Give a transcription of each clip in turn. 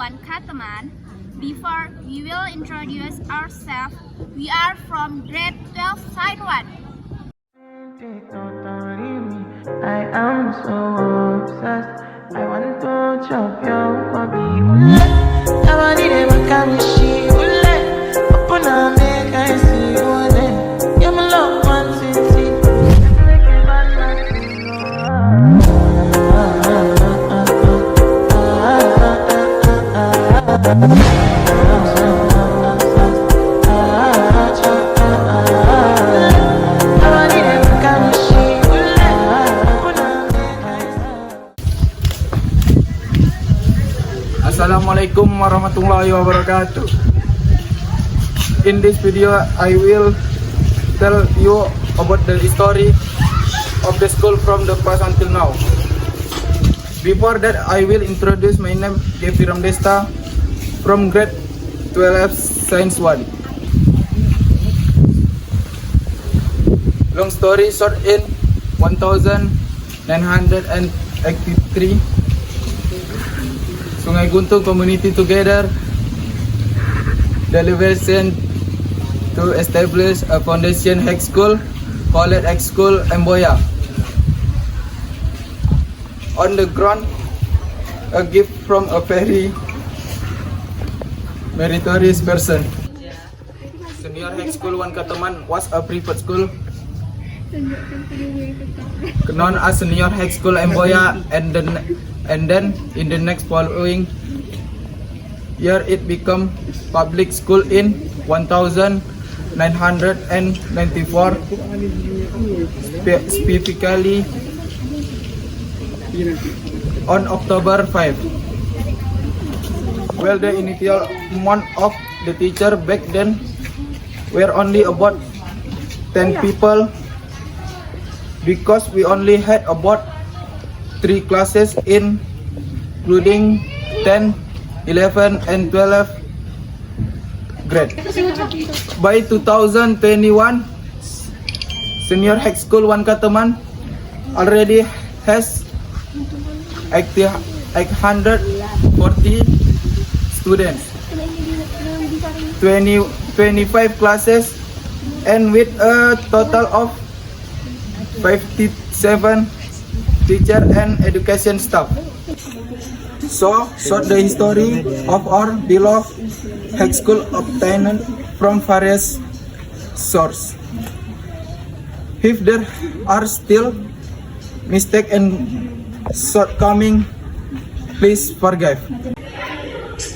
Wan Kataman. Before we will introduce ourselves, we are from grade 12 Side 1. I am so obsessed. I want to chop your body. I want it to come she will open up make I see you then. You're my love one city. Make it bad Assalamualaikum warahmatullahi wabarakatuh. In this video, I will tell you about the story of the school from the past until now. Before that, I will introduce my name, Gevi Ramdesta, from grade 12 Science 1. Long story short, in 1983, Sungai Guntung community together deliberation to establish a foundation high school called High School Emboya. On the ground, a gift from a very meritorious person. Senior High School Wan Kataman was a private school known as Senior High School Emboya, and then in the next following year it became public school in 1994, specifically on October 5. Well, the initial amount of the teacher back then were only about 10 people, because we only had about 3 classes including 10, 11 and 12 grade. By 2021, Senior High School Wan Kataman already has 840 students, 25 classes, and with a total of 57 teacher and education staff. So the history of our beloved high school obtained from various sources. If there are still mistakes and shortcomings, please forgive.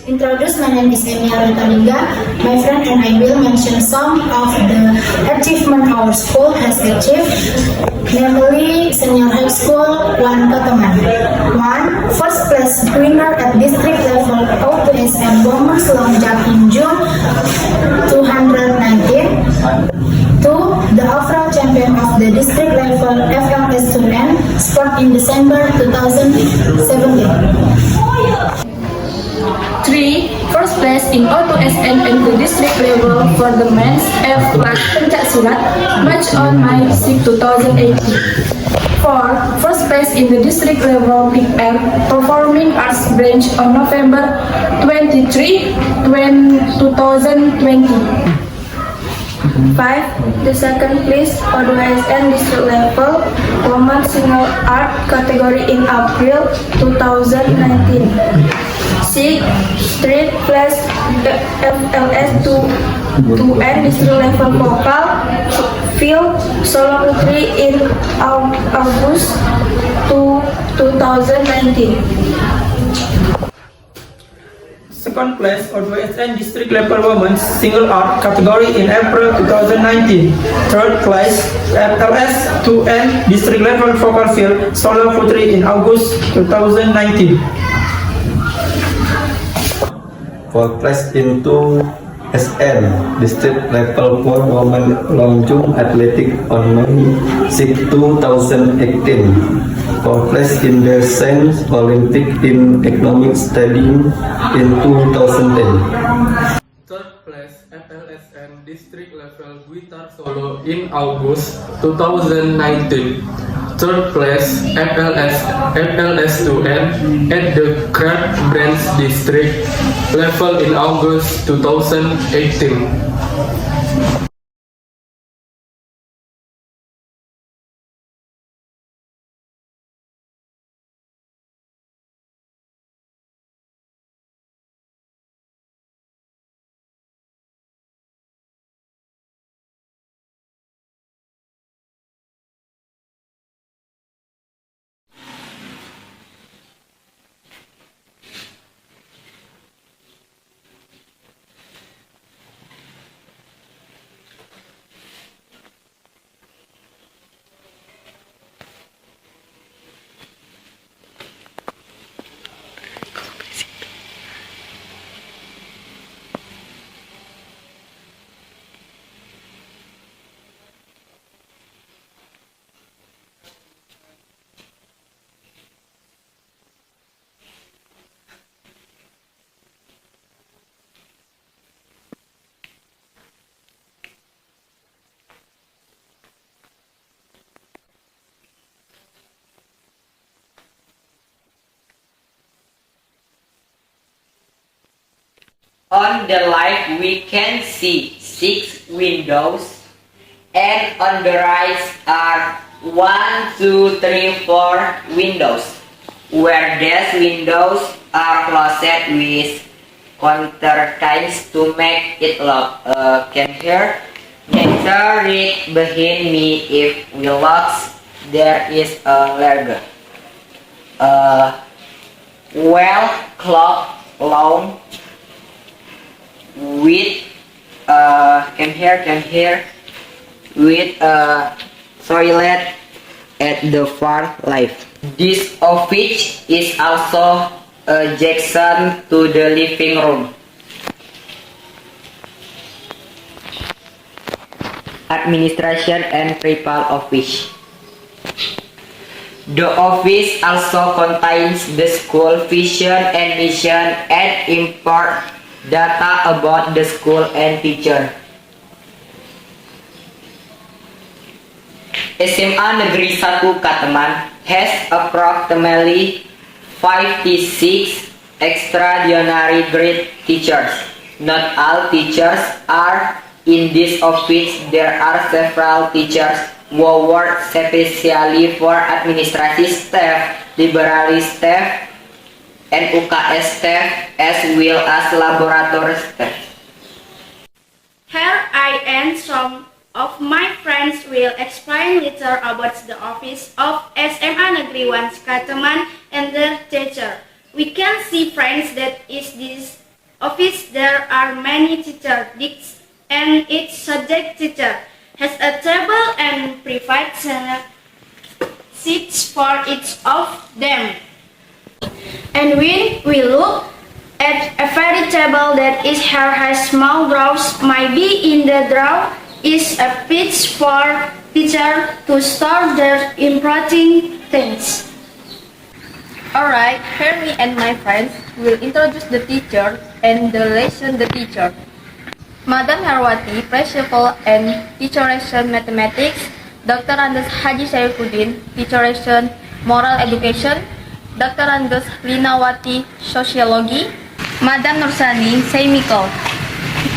Introduce, my name is Emilia Rutalinga. My friend and I will mention some of the achievement our school has achieved, namely Senior High School Wan Kataman. 1. First place winner at district level O2S and Women's Long Jump in June 2019. 2. The overall champion of the district level FLS student sport in December 2017. 3. First place in O2SN and the district level for the men's F class Pencak Silat match on May 6, 2018. 4. First place in the district level Big M Performing Arts branch on November 23, 2020. 5. The second place O2SN district level Women Single Art category in April 2019. 6. Third place FLS 2N district level vocal field solo putri in August 2019. Second place O2SN district level women's single art category in April 2019. Third place FLS 2N district level vocal field solo putri in August 2019. Fourth place into SN district level for women long jump athletic on May 6, 2018. Fourth place in the science Olympic in economic studying in 2010. Third place FLSN district level guitar solo in August 2019. third place FLS2N at the Grand Branch District level in August 2018. On the left we can see 6 windows, and on the right are 1, 2, 3, 4 windows, where these windows are closed with countertains to make it lock. Can hear nature read behind me. If we lock, there is a ladder. Well clock long with can hear with a toilet at the far left. This office is also adjacent to the living room. Administration and Principal Office. The office also contains the school vision and mission and import data about the school and teacher. SMA Negeri 1 Kateman has approximately 56 extraordinary grade teachers. Not all teachers are in this office. There are several teachers who work specially for administrative staff, library staff, and UKS staff, as well as laboratory staff. Here I and some of my friends will explain later about the office of SMA Negeri 1 Kateman and their teacher. We can see, friends, that is this office there are many teacher desks, and each subject teacher has a table and private seats for each of them. And when we look at every table that is here has small drawers, maybe in the drawer is a place for teacher to store their important things. Alright, here me and my friends will introduce the teacher and the lesson the teacher. Madam Herwati, Principal and Teacher Lesson Mathematics. Dr. Andes Haji Saifuddin, Teacher Lesson Moral Education. Dr. Andes Linawati, Sociology. Madam Nursani, Semical.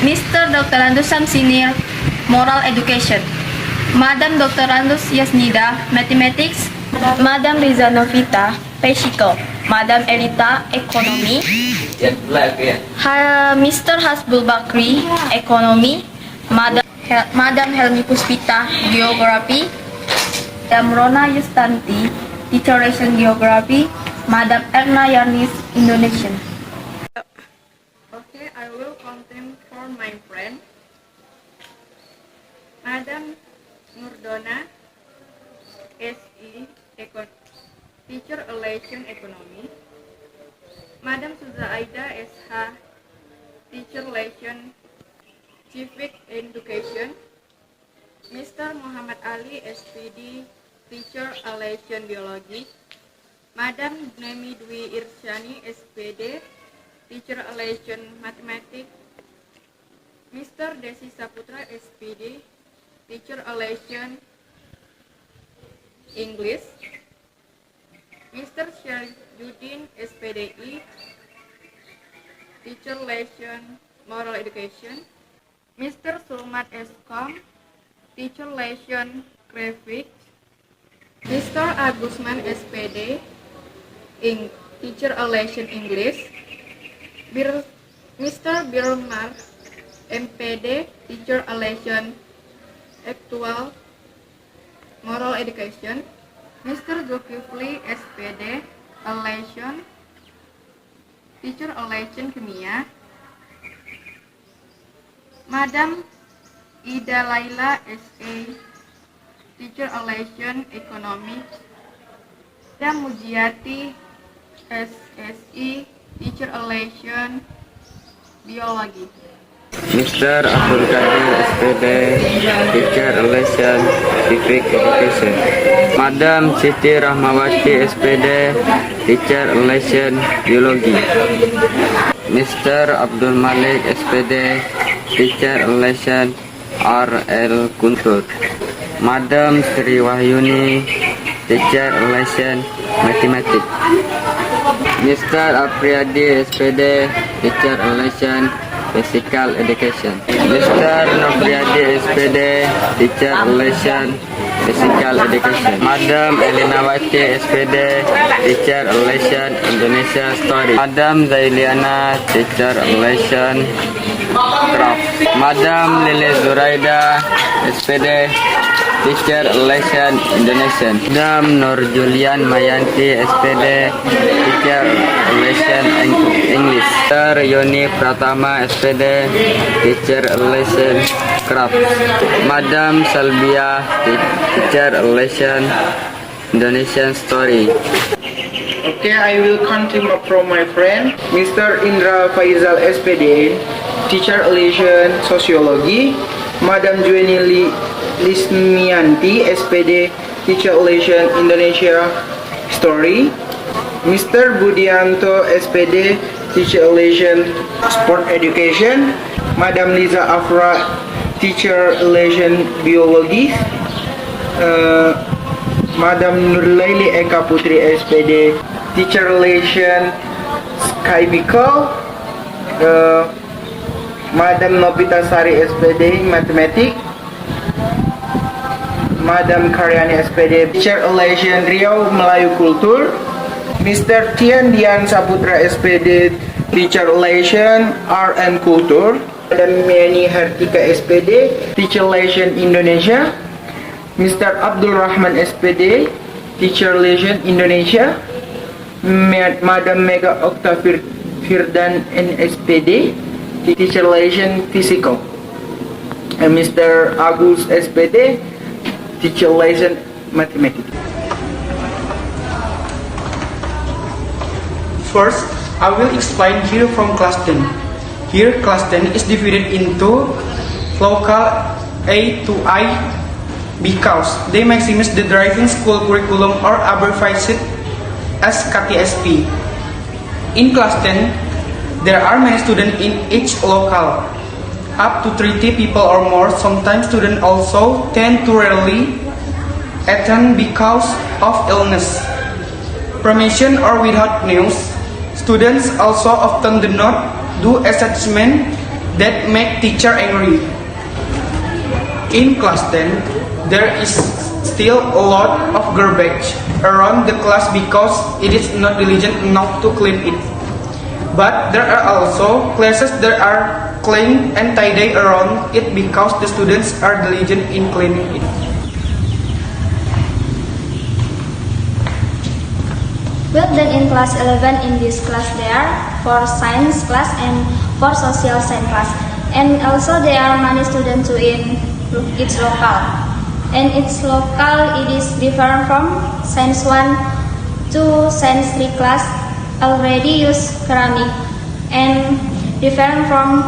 Mr. Dr. Andes Samsinir, Moral Education. Madam Dr. Andes Yasnida, Mathematics. Madam Riza Novita, Physical. Madam Elita, Economy. Mr. Hasbul Bakri, Economy. Madam Helmi Puspita, Geography. Madam Rona Yustanti, Teacher Lesson Geography. Madam Erna Yarnis, Indonesian. Okay, I will content for my friend. Madam Nurdona, SE, Teacher Relation Economy. Madam Suzaida SH, Teacher Relation Civic Education. Mr. Muhammad Ali SPD, Teacher Relation Biologi. Madam Nemi Dwi Irsyani SPD, Teacher Relation Mathematics. Mr. Desi Saputra SPD, Teacher Relation English. Mr. Syarjuddin, SPDI, Teacher Lesson Moral Education. Mr. Sulmat, SCOM, Teacher Lesson Graphics. Mr. Agusman, SPD, Teacher Lesson English. Mr. Birmar, MPD, Teacher Lesson Actual Moral Education. Mr. Zulkifli, SPD, Lesson Teacher Lesson Kimia. Madam Ida Laila, SA, Teacher Lesson Economics. Madam Mujiati, SSI, Teacher Lesson Biologi. Mr. Abdul Qadir, SPD, Teacher Lesson Civic Education. Madam Siti Rahmawati, SPD, Teacher Lesson Biologi. Mr. Abdul Malik, SPD, Teacher Lesson RL Kuntur. Madam Sri Wahyuni, Teacher Lesson Mathematics. Mr. Apriyadi, SPD, Teacher Lesson Physical Education. Mr. Nofriyadi, SPD, Teacher Lesson Physical Education. Madam Elinawati, SPD, Teacher Lesson Indonesia Story. Madam Zailiana, Teacher Lesson Craft. Madam Lili Zuraida, SPD, Teacher Lesson Indonesian. Madam Nur Julian Mayanti, SPD, Teacher Lesson English. Mr. Yoni Pratama, SPD, Teacher Lesson Craft. Madam Salbia, Teacher Lesson Indonesian Story. Okay, I will continue from my friend, Mr. Indra Faizal, SPD, Teacher Lesson Sociology. Madam Jueni Lismianti, SPD, Teacher Lesson Indonesia Story. Mr. Budianto, SPD, Teacher Lesson Sport Education. Madam Liza Afra, Teacher Lesson Biologi. Madam Nurlaili Eka Putri, SPD, Teacher Lesson Skybical. Madam Nobita Sari, SPD, Mathematics. Madam Karyani, SPD, Teacher Lesson Riau Melayu Kultur. Mr. Tian Dian Saputra, SPD, Teacher Lesson Art and Culture. Madam Meni Hartika, SPD, Teacher Lesson Indonesia. Mr. Abdul Rahman, SPD, Teacher Lesson Indonesia. Madam Mega Okta Firdan, SPD, Teacher Lesson Physical. And Mr. Agus, SPD, Teacher Lesson Mathematics. First, I will explain here from class 10. Here, class 10 is divided into local A to I because they maximize the driving school curriculum or abbreviated as KTSP. In class 10, there are many students in each local, up to 30 people or more. Sometimes students also tend to rarely attend because of illness, permission, or without news. Students also often do not do assessment that make teacher angry. In class 10, there is still a lot of garbage around the class because it is not diligent enough to clean it. But there are also classes that are clean and tidy around it because the students are diligent in cleaning it. Well, then in class 11, in this class there are 4 science class and 4 social science class. And also there are many students too in each local. And each local, it is different from science 1 to science 3 class already use ceramic. And different from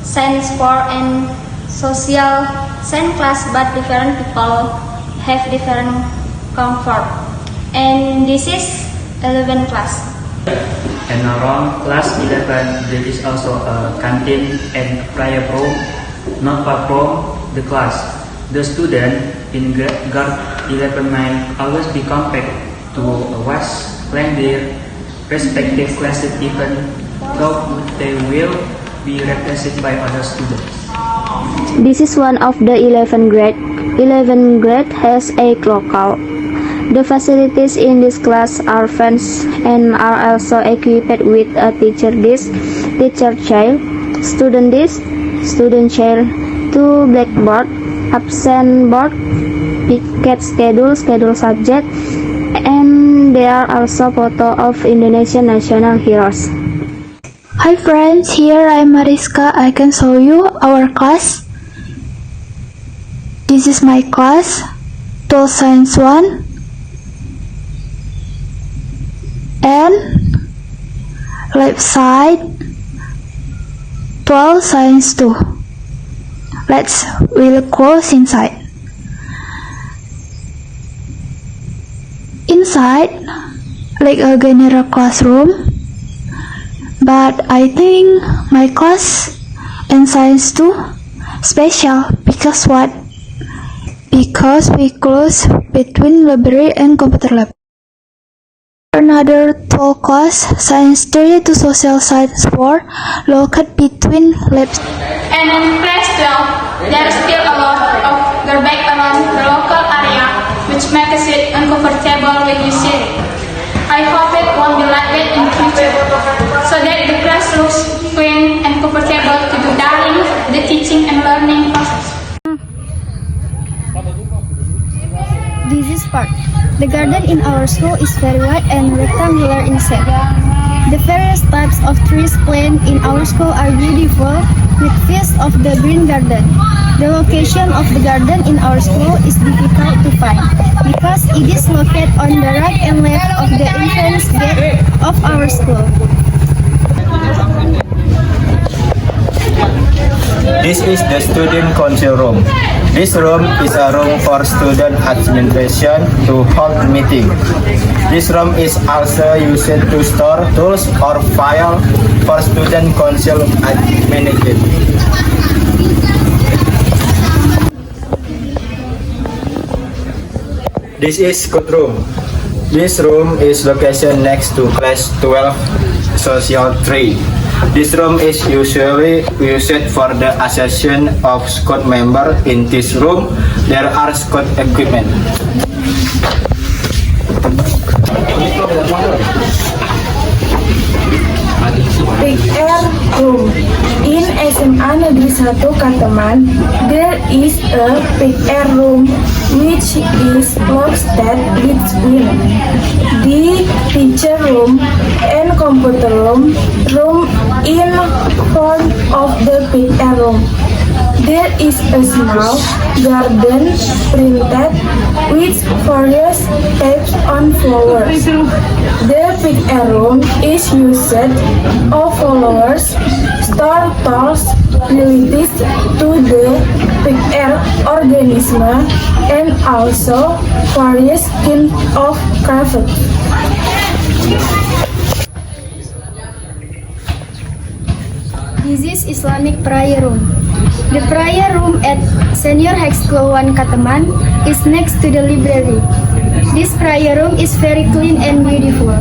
science 4 and social science class, but different people have different comfort. And this is 11 class. And around class 11 there is also a canteen and prayer room not far from the class. The student in 11 might always be compared to a vast plan their respective classes even though they will be replaced by other students. This is one of the 11th grade. 11th grade has a local. The facilities in this class are fenced and are also equipped with a teacher desk, teacher chair, student desk, student chair, 2 blackboard, absent board, picket schedule subject, and there are also photo of Indonesian national heroes. Hi friends, here I'm Mariska. I can show you our class. This is my class, 12 Science 1 and left side 12 Science 2. We'll close inside. Inside, like a general classroom, but I think my class in Science 2 special because what? Because we close between library and computer lab. Another 12 class, Science 3 to Social Science 4, located between labs. And in class 12, there is still a lot of garbage around the local area, which makes it uncomfortable when you sit. I hope it won't be like that in future, so that the class looks clean and comfortable to do during the teaching and learning process. This is part. The garden in our school is very wide and rectangular in shape. The various types of trees planted in our school are beautiful, with views of the green garden. The location of the garden in our school is difficult to find because it is located on the right and left of the entrance gate of our school. This is the student council room. This room is a room for student administration to hold meeting. This room is also used to store tools or file for student council administration. This is code room. This room is located next to class 12 social 3. This room is usually used for the assessment of squad member. In this room, there are squad equipment. Big air room. In SMA Negeri 1 Kateman, there is a big air room which is located between the teacher room and computer room in front of the big air room. There is a small garden printed with various types on flowers. The big air room is used of flowers, store tools related to the big air organism and also various kinds of craft. This is Islamic prayer room. The prayer room at Senior High School 1 Kateman is next to the library. This prayer room is very clean and beautiful.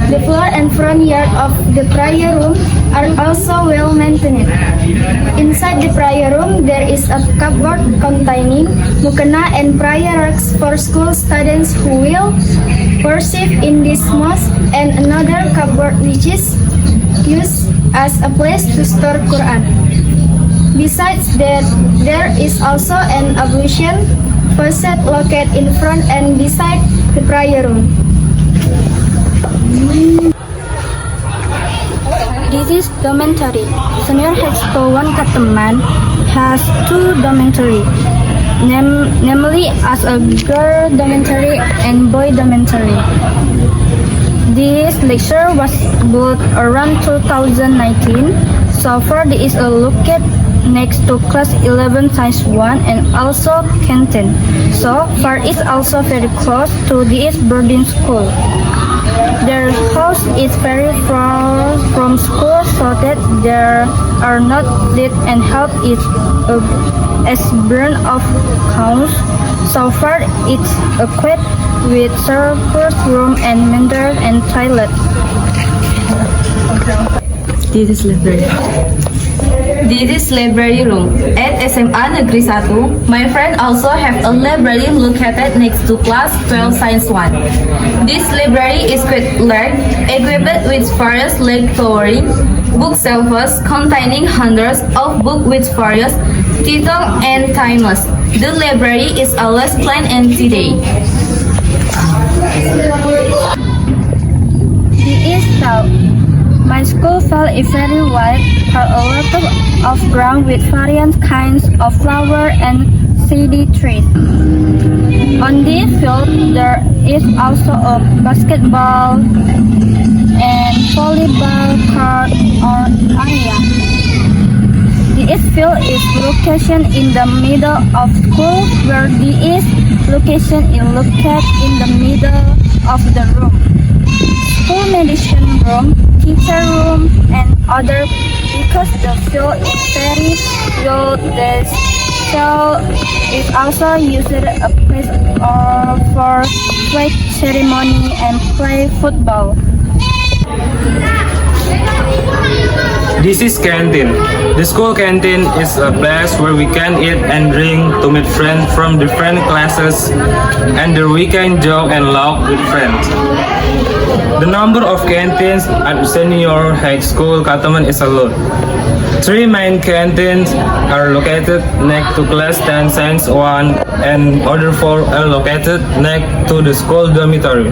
The floor and front yard of the prayer room are also well maintained. Inside the prayer room, there is a cupboard containing mukena and prayer rugs for school students who will worship in this mosque, and another cupboard which is used as a place to store Quran. Besides that, there is also an ablution faucet located in front and beside the prayer room. This is dormitory. Senior High School 1 Kateman has 2 dormitories, namely as a girl dormitory and boy dormitory. This lecture was built around 2019. So far, there is a located next to class 11 science 1 and also canteen. So far, it's also very close to this boarding school. Their house is very far from school, so that there are not lit and help is as burn of house. So far, it's equipped with servers room and mentor and toilet. This is library room. At SMA Negeri 1, my friend also have a library located next to class 12 Science 1. This library is quite large, equipped with various lecturing bookshelves containing hundreds of books with various titles and themes. The library is always clean and tidy. It is tall. My school field is very wide, has a lot of ground with various kinds of flowers and shady trees. On this field, there is also a basketball and volleyball court or area. This field is located in the middle of school, where this location is located in the middle of the room. School medicine room, teacher room, and other. Because the field is very good, the field is also used as a place for flag ceremony and play football. This is canteen. The school canteen is a place where we can eat and drink to meet friends from different classes, and there we can joke and laugh with friends. The number of canteens at Senior High School Kataman is a lot. 3 main canteens are located next to class 10 Science 1, and other 4 are located next to the school dormitory.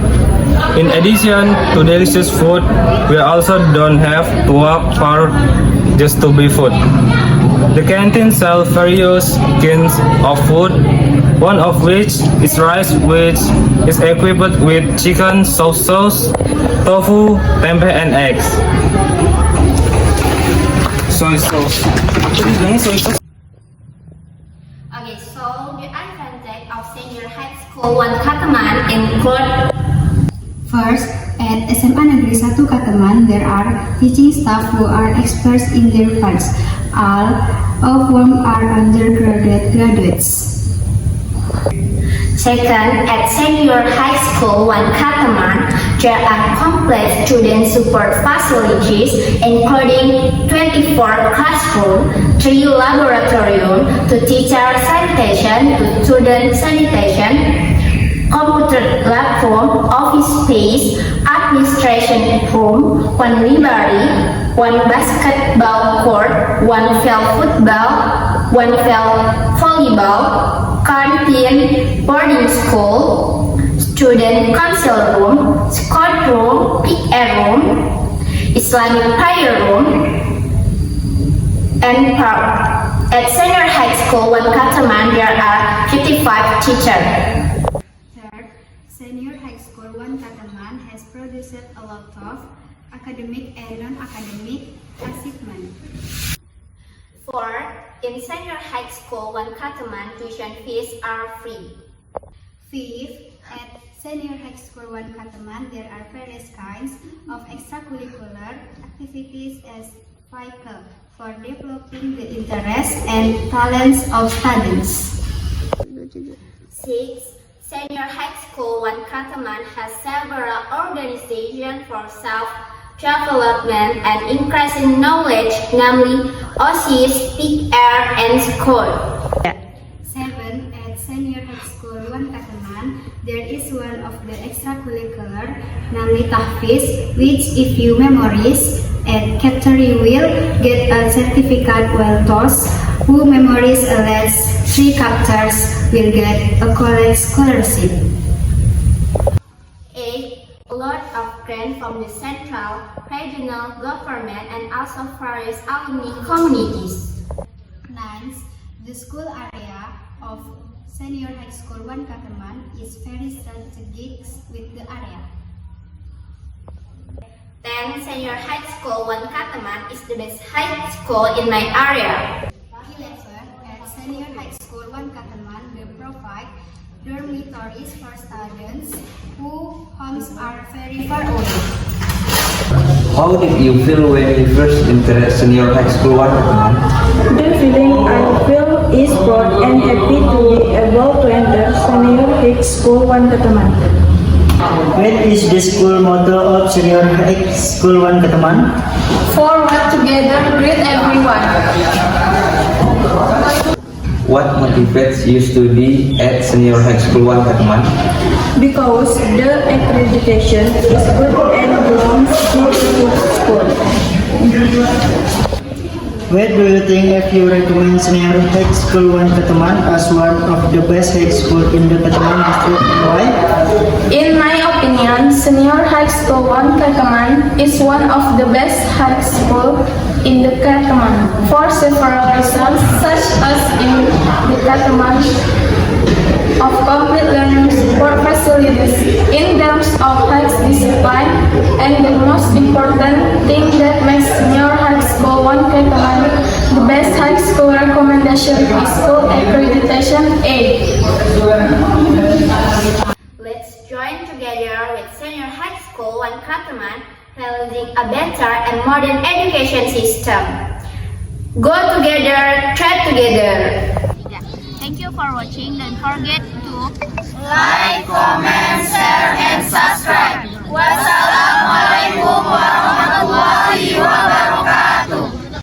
In addition to delicious food, we also don't have to walk far just to buy food. The canteen sells various kinds of food, one of which is rice, which is equipped with chicken, sauce, tofu, tempeh, and eggs. Soy sauce. Okay, so the advantage of Senior High School 1 Kataman include: First, at SMA Negeri 1 Kataman, there are teaching staff who are experts in their fields, all of whom are graduates. Second, at Senior High School 1 Kataman, there are complete student support facilities, including 24 classrooms, 3 laboratoriums to teacher sanitation to student sanitation, computer lab room, office space, administration room, 1 library, 1 basketball court, 1 field football, 1 field volleyball, canteen, boarding school, student council room, scout room, PA room, Islamic prayer room, and park. At Senior High School 1 Kataman, there are 55 teachers. Senior High School 1 Kataman has produced a lot of academic and non-academic achievement. Fourth, in Senior High School 1 Kataman, tuition fees are free. Fifth, at Senior High School 1 Kataman, there are various kinds of extracurricular activities as FICA for developing the interests and talents of students. Sixth, Senior High School 1 Kataman has several organizations for self-development and increasing knowledge, namely OSIS, PR, and school. 7. At Senior High School 1 Kataman, there is one of the extracurricular, namely Tahfiz, which if you memorize at chapter you will get a certificate, while those who memorize at least 3 chapters will get a college scholarship. 8. A lot of grants from the central, regional government and also various alumni communities. 9. The school area of Senior High School 1 Kataman is very strategic with the area. 10. Senior High School 1 Kataman is the best high school in my area. 11. At Senior High School 1 Kataman, they provide dormitories for students whose homes are very far away. How did you feel when you first entered Senior High School 1 Kataman? The feeling I feel is proud and happy to be able to enter High School 1 Keteman. What is the school motto of Senior High School 1 Keteman? Forward together, greet everyone. What motivates you to study at Senior High School 1 Keteman? Because the accreditation is good and belongs to the school. Why do you think if you recommend Senior High School 1 Keteman as one of the best high school in the Keteman district and why? In my opinion, Senior High School 1 Keteman is one of the best high school in the Keteman for several reasons, such as in the Keteman of complete learning support facilities in terms of high discipline, and the most important thing that makes Senior High School 1 Keteman the best high school recommendation is school accreditation A. Let's join together with Senior High School 1 Keteman, realizing a better and modern education system. Go together, thread together. Thank you for watching. Don't forget to Like, comment, share, and subscribe.